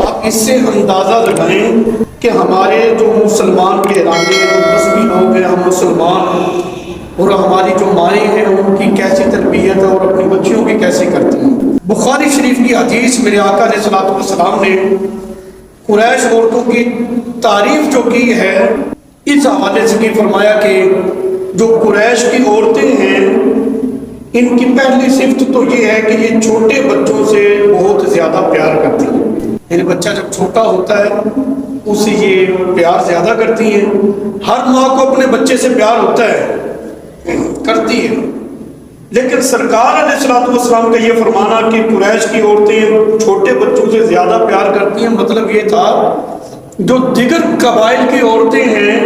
آپ اس سے اندازہ لگائیں کہ ہمارے جو مسلمان گھرانے جو مذہبی لوگ ہیں، ہم مسلمان، اور ہماری جو مائیں ہیں ان کی کیسی تربیت ہے اور اپنی بچیوں کی کیسے کرتی ہیں۔ بخاری شریف کی حدیث میرے آقا علیہ الصلوۃ والسلام نے قریش عورتوں کی تعریف جو کی ہے اس حوالے سے کی، فرمایا کہ جو قریش کی عورتیں ہیں ان کی پہلی صفت تو یہ ہے کہ یہ چھوٹے بچوں سے بہت زیادہ پیار کرتی ہیں، یعنی بچہ جب چھوٹا ہوتا ہے اسے یہ پیار زیادہ کرتی ہیں۔ ہر ماں کو اپنے بچے سے پیار ہوتا ہے، کرتی ہے، لیکن سرکار علیہ الصلوۃ والسلام کا یہ فرمانا کہ قریش کی عورتیں چھوٹے بچوں سے زیادہ پیار کرتی ہیں، مطلب یہ تھا جو دیگر قبائل کی عورتیں ہیں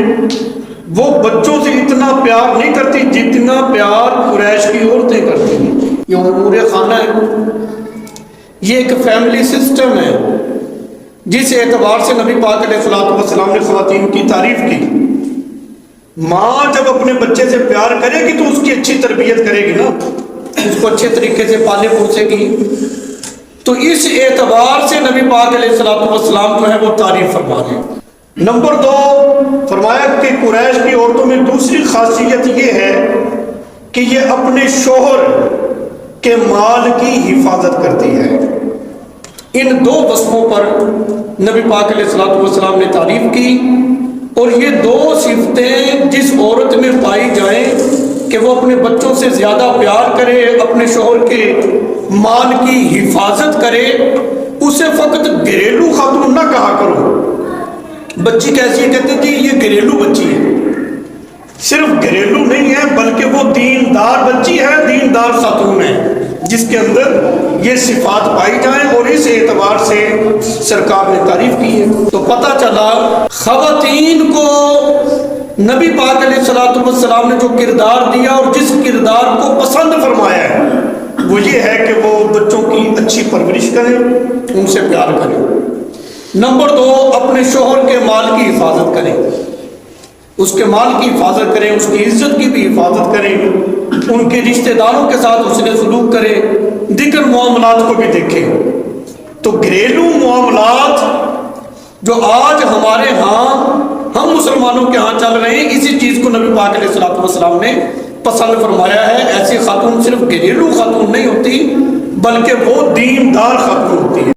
وہ بچوں سے اتنا پیار نہیں کرتی جتنا پیار قریش کی عورتیں کرتی ہیں۔ یہ امور خانہ ہے، یہ ایک فیملی سسٹم ہے جس اعتبار سے نبی پاک علیہ الصلوۃ والسلام نے خواتین کی تعریف کی۔ ماں جب اپنے بچے سے پیار کرے گی تو اس کی اچھی تربیت کرے گی نا، اس کو اچھے طریقے سے پالے پوسے گی، تو اس اعتبار سے نبی پاک علیہ الصلوۃ والسلام جو ہے وہ تعریف فرما رہے ہیں۔ نمبر 2 فرمایا کہ قریش کی عورتوں میں دوسری خاصیت یہ ہے کہ یہ اپنے شوہر کے مال کی حفاظت کرتی ہے۔ ان 2 وصفوں پر نبی پاک علیہ الصلوۃ والسلام نے تعریف کی، اور یہ 2 صفتیں جس عورت میں پائی جائیں کہ وہ اپنے بچوں سے زیادہ پیار کرے، اپنے شوہر کے مال کی حفاظت کرے، اسے فقط گھریلو خاتون نہ کہا کرو۔ بچی کیسی ہے؟ کہتے ہیں جی یہ گھریلو بچی ہے۔ صرف گھریلو نہیں ہے بلکہ وہ دیندار بچی ہے، دیندار خاتون ہے جس کے اندر یہ صفات پائی جائیں، اور اس اعتبار سے سرکار نے تعریف کی ہے۔ تو پتہ چلا خواتین کو نبی پاک علیہ الصلوۃ والسلام نے جو کردار دیا اور جس کردار کو پسند فرمایا ہے وہ یہ ہے کہ وہ بچوں کی اچھی پرورش کریں، ان سے پیار کریں۔ نمبر 2 اپنے شوہر کے مال کی حفاظت کریں، اس کے مال کی حفاظت کریں، اس کی عزت کی بھی حفاظت کریں، ان کے رشتہ داروں کے ساتھ اس نے سلوک کریں، دیگر معاملات کو بھی دیکھیں۔ تو گھریلو معاملات جو آج ہمارے ہاں ہم مسلمانوں کے ہاں چل رہے ہیں، اسی چیز کو نبی پاک علیہ الصلوۃ والسلام نے پسند فرمایا ہے۔ ایسی خاتون صرف گھریلو خاتون نہیں ہوتی بلکہ وہ دیندار خاتون ہوتی ہے۔